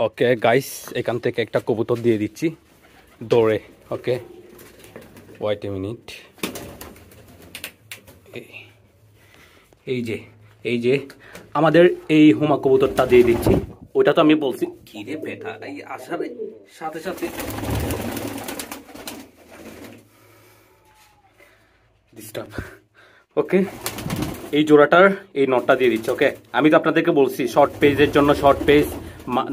Okay guys, এখান থেকে একটা কবুতর দিয়ে দিচ্ছি দৌড়ে। ওকে, ওয়েট এ মিনিট। এই যে আমাদের এই হুমা কবুতরটা দিয়ে দিচ্ছি। ওইটা তো আমি বলছি কি রে বেটা, এই আসার সাথে সাথে ডিস্টার্ব। ওকে, এই জোড়াটার এই নটটা দিয়ে দিচ্ছি। ওকে, আমি তো আপনাদেরকে বলছি শর্ট পেজের জন্য শর্ট পেজ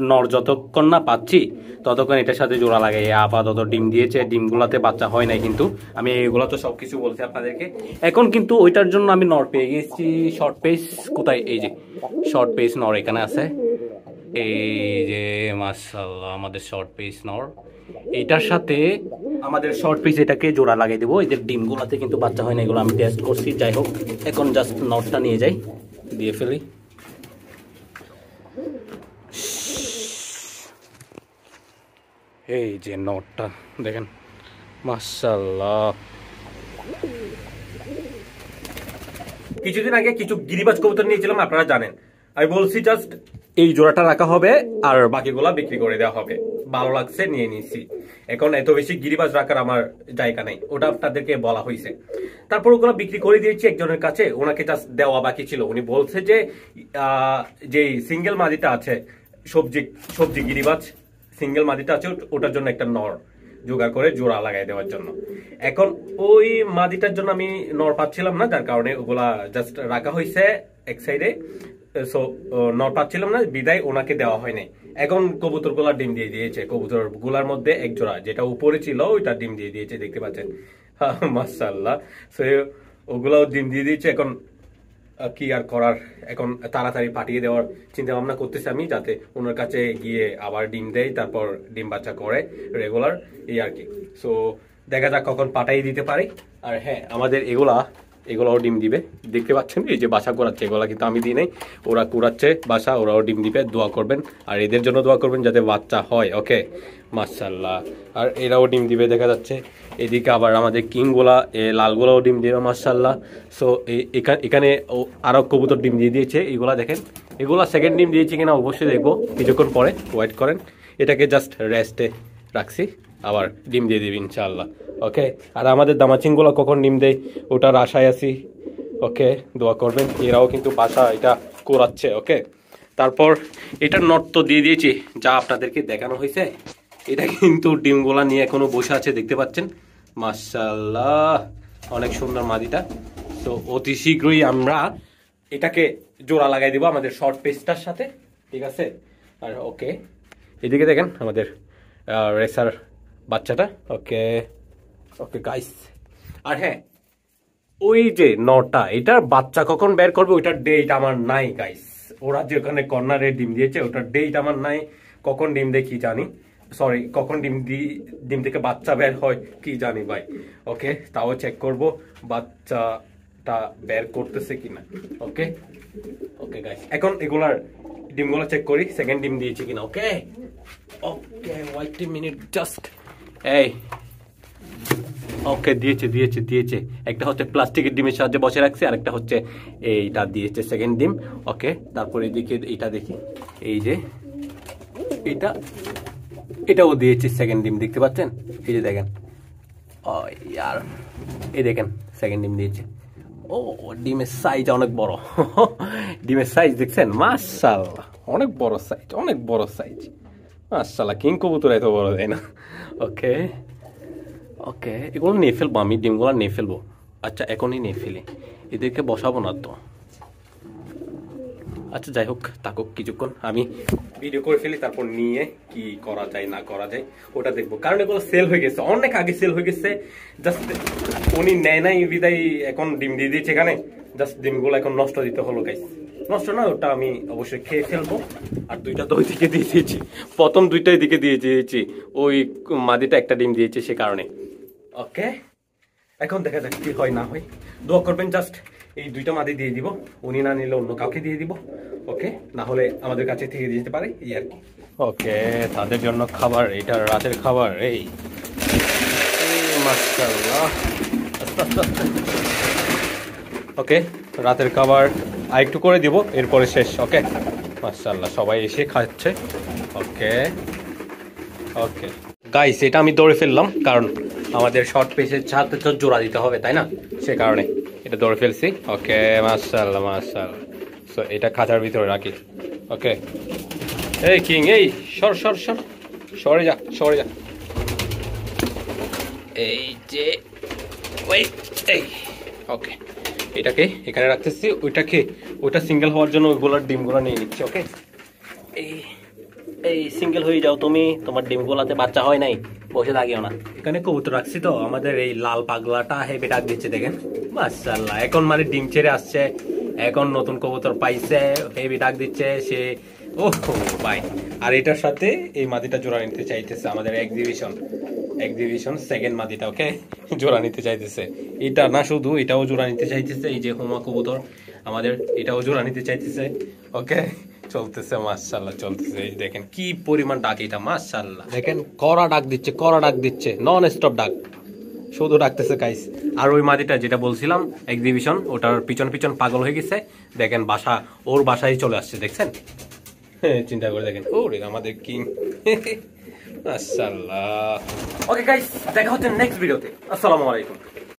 নর যতক্ষণ না পাচ্ছি ততক্ষণ এটার সাথে জোড়া লাগাই। আপাতত ডিম দিয়েছে, ডিমগুলাতে বাচ্চা হয় নাই, কিন্তু আমি এগুলো তো সব কিছু বলছি আপনাদেরকে। এখন কিন্তু ওইটার জন্য আমি নর পেয়ে গেছি। শর্ট পেজ কোথায়? এই যে শর্ট পেজ নর এখানে আছে। এই যে মাশাআল্লাহ আমাদের শর্ট পেজ নর। এইটার সাথে আমাদের শর্ট পিস এটাকে জোড়া লাগিয়ে দেবো। এদের ডিমগুলোতে কিন্তু বাচ্চা হয় না, এগুলো আমি টেস্ট করছি। যাই হোক, এখন জাস্ট নটটা নিয়ে যাই, দিয়ে ফেলি। এই যে নটটা দেখেন, মাশাআল্লাহ। কিছুদিন আগে কিছু গিরিবাজ কবুতর নিয়েছিলাম, আপনারা জানেন। আমি বলছি জাস্ট এই জোড়াটা রাখা হবে আর বাকিগুলা বিক্রি করে দেওয়া হবে। ভালো লাগছে, নিয়ে নিয়েছি। এখন এত বেশি গিরিবাজ রাখার আমার জায়গা নেই, ওটা আপনাদেরকে বলা হয়েছে। তারপর ওগুলো বিক্রি করে দিয়েছি একজনের কাছে, ওনাকে জাস্ট দেওয়া বাকি ছিল। উনি বলছে যে যে সিঙ্গেল মাদিটা আছে, সবজি গিরিবাজ সিঙ্গেল মাদিটা আছে, ওটার জন্য একটা নর জোগাড় করে জোড়া লাগাই দেওয়ার জন্য। এখন ওই মাদিটার জন্য আমি নর পাচ্ছিলাম না, যার কারণে ওগুলা জাস্ট রাখা হয়েছে এক সাইডে। সো নর পাচ্ছিলাম না, বিদায় ওনাকে দেওয়া হয় নাই। এখন কবুতর গুলা ডিম দিয়ে দিয়েছে। কবুতর গুলার মধ্যে এক জোড়া যেটা উপরে ছিল ওইটা ডিম দিয়ে দিয়েছে, দেখতে পাচ্ছেন। মাশাআল্লাহ। সো ওগুলাও ডিম দিয়ে দিয়েছে। এখন কি আর করার, এখন তাড়াতাড়ি পাঠিয়ে দেওয়ার চিন্তা ভাবনা করতেছি আমি, যাতে ওনার কাছে গিয়ে আবার ডিম দেয়, তারপর ডিম বাচ্চা করে রেগুলার, এই আর কি। সো দেখা যাক কখন পাঠিয়ে দিতে পারি। আর হ্যাঁ, আমাদের এগুলাও ডিম দিবে, দেখতে পাচ্ছেন। এই যে বাসা করাচ্ছে, এগুলা কিন্তু আমি দিই নাই, ওরা কুড়াচ্ছে বাসা, ওরাও ডিম দিবে। দোয়া করবেন, আর এদের জন্য দোয়া করবেন যাতে বাচ্চা হয়। ওকে, মাশাআল্লাহ। আর এরাও ডিম দিবে দেখা যাচ্ছে। এদিকে আবার আমাদের কিংগুলা, লালগুলাও ডিম দিবে মাশাআল্লাহ। সো এখানে আরও কবুতর ডিম দিয়ে দিয়েছে। এগুলা দেখেন, এগুলা সেকেন্ড ডিম দিয়েছে কিনা অবশ্যই দেখবো কিছুক্ষণ পরে, ওয়েট করেন। এটাকে জাস্ট রেস্টে রাখছি, আবার ডিম দিয়ে দিবি ইনশাআল্লাহ। ওকে, আর আমাদের দামাচিংগুলো কখন ডিম দেয় ওটার আশায় আছি। ওকে, দোয়া করবেন। এরাও কিন্তু বাসা এটা করাচ্ছে। ওকে, তারপর এটার নট তো দিয়ে দিয়েছি, যা আপনাদেরকে দেখানো হয়েছে। এটা কিন্তু ডিমগুলা নিয়ে এখনো বসে আছে, দেখতে পাচ্ছেন। মাশাআল্লাহ, অনেক সুন্দর মাদিটা। তো অতি শীঘ্রই আমরা এটাকে জোড়া লাগাই দিব আমাদের শর্ট পেজটার সাথে, ঠিক আছে। আর ওকে, এদিকে দেখেন আমাদের রেসার বাচ্চাটা। ওকে ওকে গাইস, আর হ্যাঁ, ওই যে নটা, এটার বাচ্চা কখন বের করবে ওইটার ডেট আমার নাই গাইস। ওরা যে ওখানে কর্নারে ডিম দিয়েছে ওটার ডেট আমার নাই, কখন ডিম দেয় কি জানি। সরি, কখন ডিম থেকে বাচ্চা বের হয় কি জানি ভাই। ওকে, তাও চেক করব বাচ্চাটা বের করতেছে কিনা। ওকে ওকে গাইস, এখন এগুলার ডিমগুলো চেক করি, সেকেন্ড ডিম দিয়েছে কিনা। ওকে ওকে, ওয়েট এ মিনিট জাস্ট। এই ওকে, দিয়েছে। একটা হচ্ছে প্লাস্টিকের ডিমের সাহায্যে বসে রাখছে, আর একটা হচ্ছে এইটা দিয়েছে সেকেন্ড ডিম। ওকে, তারপরে এদিকে এইটা দেখি। এই যে এটাও দিয়েছে সেকেন্ড ডিম, দেখতে পাচ্ছেন। এই যে দেখেন, ও ইয়ার, এই দেখেন সেকেন্ড ডিম দিয়েছে। ও, ডিমের সাইজ অনেক বড়। ডিমের সাইজ দেখছেন, মাশাআল্লাহ, অনেক বড় সাইজ, মাশাআল্লাহ। কিং কবুতর এত বড় তাই না? ওকে ওকে, এগুলো নিয়ে ফেলবো আমি, ডিমগুলো নিয়ে ফেলবো। আচ্ছা, এখনই নিয়ে ফেলি, এদেরকে বসাবো না তো। আচ্ছা, যাই হোক, থাকুক কিছুক্ষণ, আমি ভিডিও করে ফেলি, তারপর নিয়ে কি করা যায় না করা যায় ওটা দেখবো। কারণ এগুলো সেল হয়ে গেছে, অনেক আগে সেল হয়ে গেছে। জাস্ট উনি নেয় নাই বিদায় এখন ডিম দিয়ে দিয়েছে এখানে। জাস্ট ডিমগুলো এখন নষ্ট দিতে হলো গাইস। নষ্ট না, ওটা আমি অবশ্যই খেয়ে ফেলবো। আর দুইটা তো ওইদিকে দিয়ে দিয়েছি, প্রথম দুইটা এদিকে দিয়ে দিয়েছি। ওই মাদিটা একটা ডিম দিয়েছে সে কারণে। ওকে, এখন দেখা যাক কি হয় না হয়। দোয়া করবেন, জাস্ট এই দুইটা মাদি দিয়ে দিব, উনি না নিলে অন্য কাউকে দিয়ে দিব। ওকে, না হলে আমাদের কাছে থেকে দিতে পারে, এই আর কি। ওকে, তাদের জন্য খাবার, এটা রাতের খাবার। এই মাশাআল্লাহ, ওকে, রাতের খাবার আরেকটু করে দিব, এরপরে শেষ। ওকে, মাশাআল্লাহ, সবাই এসে খাচ্ছে। ওকে ওকে গাইস, এটা আমি দৌড়ে ফেললাম কারণ আমাদের শর্ট পেসের সাথে তো জোড়া দিতে হবে, তাই না? সে কারণে এটা দৌড়ে ফেলছি। ওকে, মাশাআল্লাহ মাশাআল্লাহ। সো এটা খাঁচার ভিতরে রাখি। ওকে, এই কিং, এই সর সর সর, সরে যা সরে যা। এই যে ওই, এই ওকে, এটাকে এখানে রাখতেছি। ওইটা সিঙ্গেল হওয়ার জন্য ওইগুলোর ডিমগুলো নিয়ে নিচ্ছি। ওকে, এই সিঙ্গেল হয়ে যাও তুমি, তোমার ডিমগুলাতে বাচ্চা হয় নাই, বসে থাকিও না। এখানে কবুতর রাখছি তো, আমাদের এই লাল পাগলাটা হেভি ডাক দিচ্ছে দেখেন, মাশাআল্লাহ। এখন মানে ডিম ছেড়ে আসছে, এখন নতুন কবুতর পাইছে, হেভি ডাক দিচ্ছে সে। ও ভাই, আর এটার সাথে এই মাদিটা জোড়া নিতে চাইতেছে আমাদের এক্সিবিশন সেকেন্ড মাদিটা। ওকে, জোড়া নিতে চাইতেছে। এটা না শুধু, এটাও জোড়া নিতে চাইতেছে। এই যে হোমা কবুতর আমাদের, এটাও জোড়া নিতে চাইতেছে। ওকে, চলতেছে মাশাআল্লাহ, চলতেছে। এই দেখেন কি পরিমাণ ডাক এটা, মাশাআল্লাহ। দেখেন কড়া ডাক দিচ্ছে, নন স্টপ ডাক, শুধু ডাকতেছে গাইস। আর ওই মাদিটা যেটা বলছিলাম এক্সিবিশন, ওটার পিছন পিছন পাগল হয়ে গেছে। দেখেন ওর বাসায় চলে আসছে, দেখছেন? চিন্তা করে দেখেন, ওরে আমাদের কিং, মাশাআল্লাহ। ওকে গাইস, দেখা হচ্ছে নেক্সট ভিডিওতে। আসসালামু আলাইকুম।